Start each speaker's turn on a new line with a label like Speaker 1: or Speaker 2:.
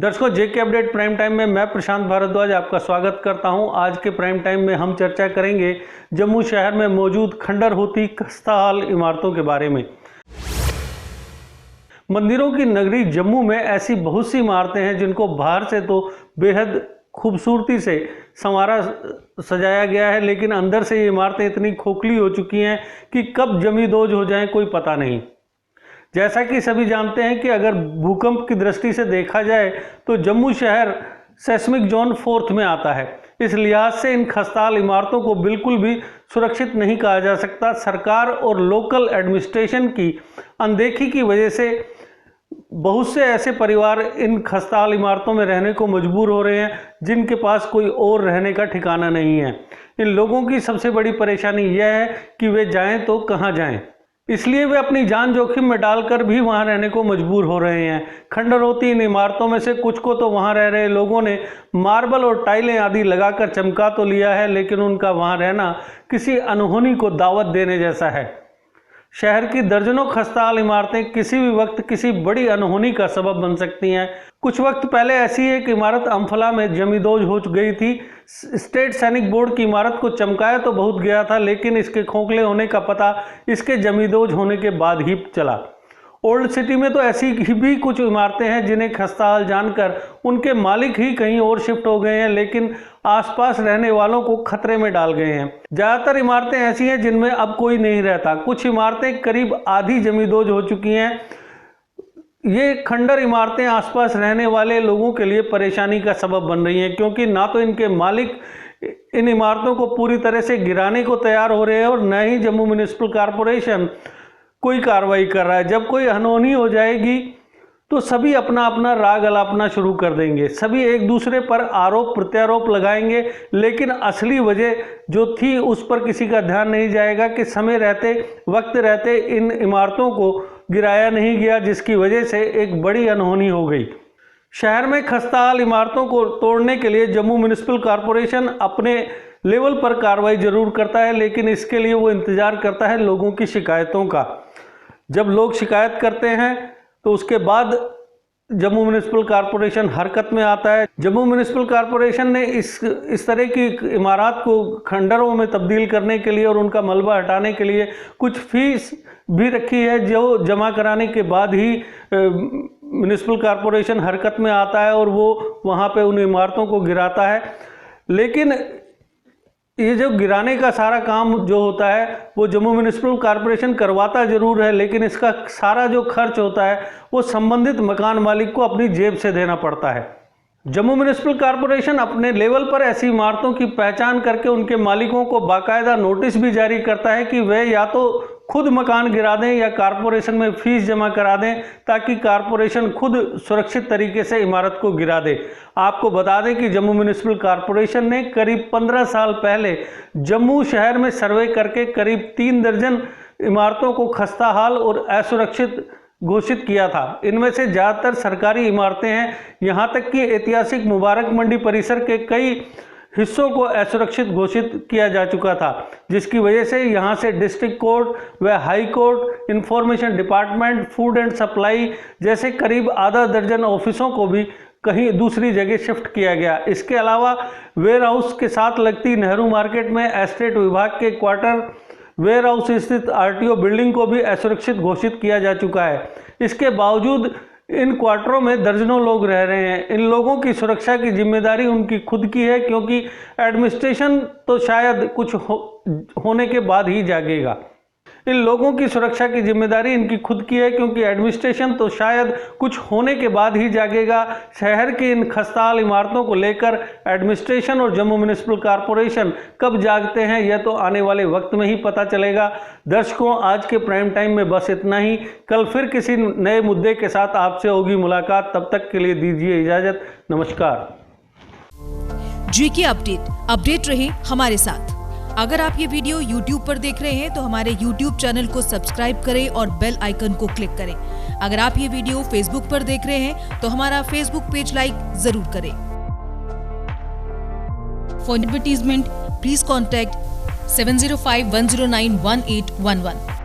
Speaker 1: दर्शकों, जेके update prime time में मैं प्रशांत भारद्वाज आपका स्वागत करता हूं। आज के प्राइम टाइम में हम चर्चा करेंगे जम्मू शहर में मौजूद खंडर होती खस्ताहाल इमारतों के बारे में। मंदिरों की नगरी जम्मू में ऐसी बहुत सी इमारतें हैं जिनको बाहर से तो बेहद खूबसूरती से संवारा सजाया गया है, लेकिन अंदर से ये इमारतें इतनी खोखली हो चुकी हैं कि कब जमींदोज हो जाएं कोई पता नहीं। जैसा कि सभी जानते हैं कि अगर भूकंप की दृष्टि से देखा जाए तो जम्मू शहर सेस्मिक जोन 4 में आता है। इस लिहाज से इन खस्ताहाल इमारतों को बिल्कुल भी सुरक्षित नहीं कहा जा सकता। सरकार और लोकल एडमिनिस्ट्रेशन की अनदेखी की वजह से बहुत से ऐसे परिवार इन खस्ताहाल इमारतों में रहने को मजबूर हो रहे हैं जिनके पास कोई और रहने का ठिकाना नहीं है। इन लोगों की सबसे बड़ी परेशानी यह है कि वे जाएं तो कहां जाएं, इसलिए वे अपनी जान जोखिम में डालकर भी वहां रहने को मजबूर हो रहे हैं। खंडर होती इन इमारतों में से कुछ को तो वहां रह रहे लोगों ने मार्बल और टाइलें आदि लगाकर चमका तो लिया है, लेकिन उनका वहां रहना किसी अनहोनी को दावत देने जैसा है। शहर की दर्जनों खस्ताहाल इमारतें किसी भी वक्त किसी बड़ी अनहोनी का सबब बन सकती हैं। कुछ वक्त पहले ऐसी एक इमारत अम्फला में जमींदोज हो गई थी। स्टेट सैनिक बोर्ड की इमारत को चमकाया तो बहुत गया था, लेकिन इसके खोखले होने का पता इसके जमींदोज होने के बाद ही चला। ओल्ड सिटी में तो ऐसी भी कुछ इमारतें हैं जिन्हें खस्ताहाल जानकर उनके मालिक ही कहीं और शिफ्ट हो गए हैं, लेकिन आसपास रहने वालों को खतरे में डाल गए हैं। ज़्यादातर इमारतें ऐसी हैं जिनमें अब कोई नहीं रहता। कुछ इमारतें करीब आधी जमींदोज हो चुकी हैं। ये खंडर इमारतें आसपास रहने वाले लोगों के लिए परेशानी का सबब बन रही हैं, क्योंकि ना तो इनके मालिक इन इमारतों को पूरी तरह से गिराने को तैयार हो रहे हैं और न ही जम्मू म्युनिसिपल कॉरपोरेशन कोई कार्रवाई कर रहा है। जब कोई अनहोनी हो जाएगी तो सभी अपना अपना राग अलापना शुरू कर देंगे, सभी एक दूसरे पर आरोप प्रत्यारोप लगाएंगे, लेकिन असली वजह जो थी उस पर किसी का ध्यान नहीं जाएगा कि समय रहते वक्त रहते इन इमारतों को गिराया नहीं गया, जिसकी वजह से एक बड़ी अनहोनी हो गई। शहर में खस्ताहाल इमारतों को तोड़ने के लिए जम्मू म्युनिसिपल कॉरपोरेशन अपने लेवल पर कार्रवाई जरूर करता है, लेकिन इसके लिए वो इंतज़ार करता है लोगों की शिकायतों का। जब लोग शिकायत करते हैं तो उसके बाद जम्मू म्युनिसिपल कॉरपोरेशन हरकत में आता है। जम्मू म्युनिसिपल कॉरपोरेशन ने इस तरह की इमारत को खंडरों में तब्दील करने के लिए और उनका मलबा हटाने के लिए कुछ फीस भी रखी है, जो जमा कराने के बाद ही म्युनिसिपल कॉरपोरेशन हरकत में आता है और वो वहाँ पे उन इमारतों को गिराता है। लेकिन ये जो गिराने का सारा काम जो होता है वो जम्मू म्युनिसिपल कॉरपोरेशन करवाता जरूर है, लेकिन इसका सारा जो खर्च होता है वो संबंधित मकान मालिक को अपनी जेब से देना पड़ता है। जम्मू म्युनिसिपल कॉरपोरेशन अपने लेवल पर ऐसी इमारतों की पहचान करके उनके मालिकों को बाकायदा नोटिस भी जारी करता है कि वे या तो खुद मकान गिरा दें या कॉरपोरेशन में फीस जमा करा दें, ताकि कॉरपोरेशन खुद सुरक्षित तरीके से इमारत को गिरा दे। आपको बता दें कि जम्मू म्युनिसिपल कॉरपोरेशन ने करीब 15 साल पहले जम्मू शहर में सर्वे करके करीब 3 दर्जन इमारतों को खस्ताहाल और असुरक्षित घोषित किया था। इनमें से ज़्यादातर सरकारी इमारतें हैं। यहाँ तक कि ऐतिहासिक मुबारक मंडी परिसर के कई हिस्सों को असुरक्षित घोषित किया जा चुका था, जिसकी वजह से यहाँ से डिस्ट्रिक्ट कोर्ट व high court, information department, food and supply जैसे करीब आधा दर्जन ऑफिसों को भी कहीं दूसरी जगह शिफ्ट किया गया। इसके अलावा वेयर हाउस के साथ लगती नेहरू मार्केट में एस्टेट विभाग के क्वार्टर वेयर हाउस स्थित आरटीओ बिल्डिंग को भी असुरक्षित घोषित किया जा चुका है। इसके बावजूद इन क्वार्टरों में दर्जनों लोग रह रहे हैं। इन लोगों की सुरक्षा की जिम्मेदारी उनकी खुद की है, क्योंकि एडमिनिस्ट्रेशन तो शायद कुछ होने के बाद ही जागेगा। इन लोगों की सुरक्षा की जिम्मेदारी इनकी खुद की है, क्योंकि एडमिनिस्ट्रेशन तो शायद कुछ होने के बाद ही जागेगा। शहर की इन खस्ताहाल इमारतों को लेकर एडमिनिस्ट्रेशन और जम्मू म्युनिसिपल कॉरपोरेशन कब जागते हैं यह तो आने वाले वक्त में ही पता चलेगा। दर्शकों, आज के प्राइम टाइम में बस इतना ही। कल फिर किसी नए मुद्दे के साथ आपसे होगी मुलाकात। तब तक के लिए दीजिए इजाजत। नमस्कार।
Speaker 2: जेके अपडेट रहे हमारे साथ। अगर आप ये वीडियो YouTube पर देख रहे हैं तो हमारे YouTube चैनल को सब्सक्राइब करें और बेल आइकन को क्लिक करें। अगर आप ये वीडियो Facebook पर देख रहे हैं तो हमारा Facebook पेज लाइक जरूर करें। For advertisement please contact 7051091811।